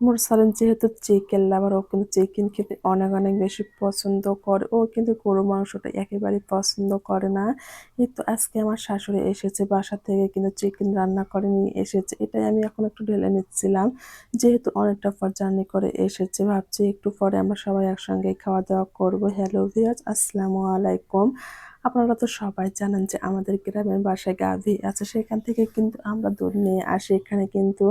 মুরসালিন যেহেতু chicken lover, ও কিন্তু চিকেন খেতে অনেক অনেক বেশি পছন্দ করে। ও কিন্তু গরু মাংসটা একেবারেই পছন্দ করে না। এই তো আজকে আমার শাশুড়ি এসেছে বাসা থেকে, কিন্তু চিকেন রান্না করে নিয়ে এসেছে। এটাই আমি এখন একটু ঢেলে নিচ্ছিলাম। যেহেতু অনেকটা পর জার্নি করে এসেছে, ভাবছি একটু পরে আমরা সবাই একসঙ্গে খাওয়া দাওয়া করব। হ্যালো ভিউয়ার্স, আসসালামু আলাইকুম। আপনারা তো সবাই জানেন যে আমাদের গ্রামের বাসায় গাভী আছে, সেখান থেকে কিন্তু আমরা দুধ নিয়ে আসি। এখানে কিন্তু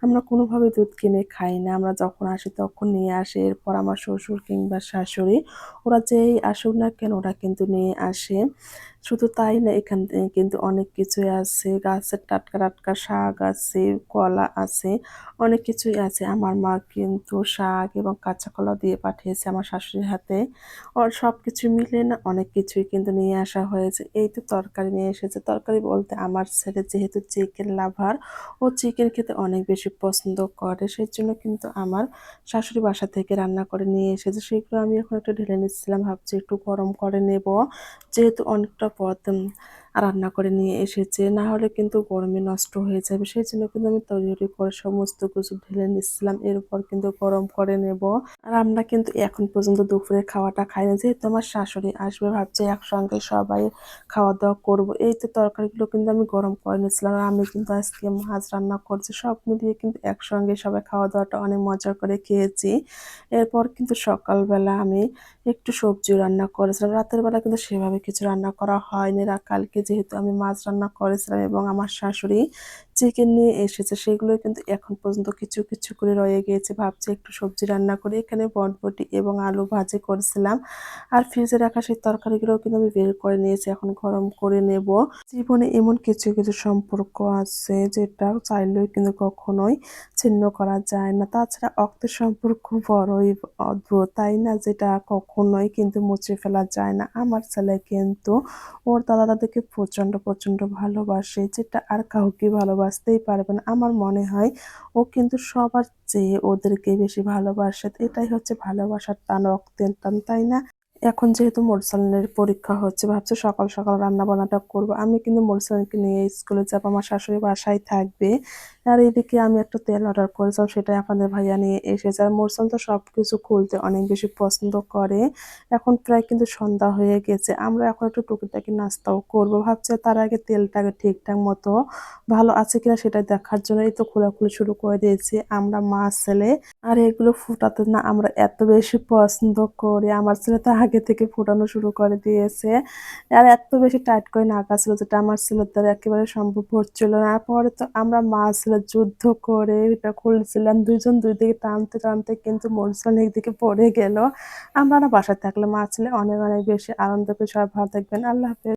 আমরা কোনোভাবে দুধ কিনে খাই না। আমরা যখন আসি তখন নিয়ে আসি। এরপর আমার শ্বশুর কিংবা শাশুড়ি, ওরা যেই আসুক না কেন ওরা কিন্তু নিয়ে আসে। শুধু তাই না, এখান থেকে কিন্তু অনেক কিছুই আছে। গাছের টাটকা টাটকা শাক আছে, কলা আছে, অনেক কিছুই আছে। আমার মা কিন্তু শাক এবং কাঁচা কলা দিয়ে পাঠিয়েছে আমার শাশুড়ির হাতে। ওর সবকিছু মিলিয়ে না অনেক কিছুই কিন্তু নিয়ে আসা হয়েছে। এই তো তরকারি নিয়ে এসেছে। তরকারি বলতে আমার ছেলে যেহেতু চিকেন লাভার, ও চিকেন খেতে অনেক বেশি পছন্দ করে। সেজন্য কিন্তু আমার শাশুড়ি বাসা থেকে রান্না করে নিয়ে এসেছে। সেগুলো আমি এখন একটু ঢেলে নিচ্ছিলাম, ভাবছি একটু গরম করে নেব। যেহেতু অনেকটা পদ রান্না করে নিয়ে এসেছে, না হলে কিন্তু গরমে নষ্ট হয়ে যাবে। সেই জন্য কিন্তু আমি তৈরি করে সমস্ত কিছু ঢেলে নিচ্ছিলাম, এরপর কিন্তু গরম করে নেব। আর আমরা কিন্তু এখন পর্যন্ত দুপুরে খাওয়াটা খাই না, যেহেতু আমার শাশুড়ি আসবে, ভাবছি একসঙ্গে সবাই খাওয়া দাওয়া করব। এই তো তরকারিগুলো কিন্তু আমি গরম করে নিচ্ছিলাম। আর আমি কিন্তু আজকে মাছ রান্না করছি। সব মিলিয়ে কিন্তু একসঙ্গে সবাই খাওয়া দাওয়াটা অনেক মজা করে খেয়েছি। এরপর কিন্তু সকালবেলা আমি একটু সবজি রান্না করেছিলাম। রাতের বেলা কিন্তু সেভাবে কিছু রান্না করা হয়নি। কালকে যেহেতু আমি মাছ রান্না করেছিলাম এবং আমার শাশুড়ি চিকেন নিয়ে এসেছে, সেগুলো কিন্তু এখন পর্যন্ত কিছু কিছু করে রয়ে গিয়েছে। ভাবছি একটু সবজি রান্না করি। এখানে বটবটি এবং আলু ভাজি করেছিলাম। আর ফ্রিজে রাখা সেই তরকারিগুলো কিন্তু আমি বের করে নিয়েছি, এখন গরম করে নেব। জীবনে এমন কিছু কিছু সম্পর্ক আছে যেটা চাইলেও কিন্তু কখনোই ছিন্ন করা যায় না। তাছাড়া রক্তের সম্পর্ক বড়ই অদ্ভুত, তাই না? যেটা কখনোই কিন্তু মুছে ফেলা যায় না। আমার ছেলে কিন্তু ওর দাদা দাদিকে প্রচন্ড প্রচন্ড ভালোবাসে, যেটা আর কাউকে ভালোবাসতেই পারবে না। আমার মনে হয় ও কিন্তু সবার চেয়ে ওদেরকে বেশি ভালোবাসে। এটাই হচ্ছে ভালোবাসার টান, রক্তের টান, তাই না? এখন যেহেতু মোরসালিনের পরীক্ষা হচ্ছে, ভাবছি সকাল সকাল রান্না বান্নাটা করবো। আমি কিন্তু মোরসালিনকে নিয়ে স্কুলে যাবো, আমার শাশুড়ি বাসায় থাকবে। আর এদিকে আমি একটা তেল অর্ডার করেছিলাম, সেটাই আপনাদের ভাইয়া নিয়ে এসেছে। আর মোরসালিন তো সবকিছু খুলতে অনেক বেশি পছন্দ করে। এখন প্রায় কিন্তু সন্ধ্যা হয়ে গেছে, আমরা এখন একটু টুকিটাকি নাস্তাও করবো। ভাবছি তার আগে তেলটাকে ঠিকঠাক মতো ভালো আছে কিনা সেটা দেখার জন্যই তো খোলাখুলি শুরু করে দিয়েছি আমরা মা ছেলে। আর এগুলো ফুটাতে না আমরা এত বেশি পছন্দ করি। আমার ছেলে তো আগে থেকে ফুটানো শুরু করে দিয়েছে। আর এত বেশি টাইট করে নাড়া ছিল, যেটা আমার ছেলের দ্বারা একেবারে সম্ভব হচ্ছিল না। আর পরে তো আমরা মা ছেলে যুদ্ধ করে এটা খুলছিলাম, দুইজন দুই দিকে টানতে টানতে কিন্তু মরিচান একদিকে পড়ে গেল। আমরা না বাসায় থাকলে মা ছেলে অনেক অনেক বেশি আনন্দ পেয়ে। সবাই ভালো থাকবেন। আল্লাহ হাফেজ।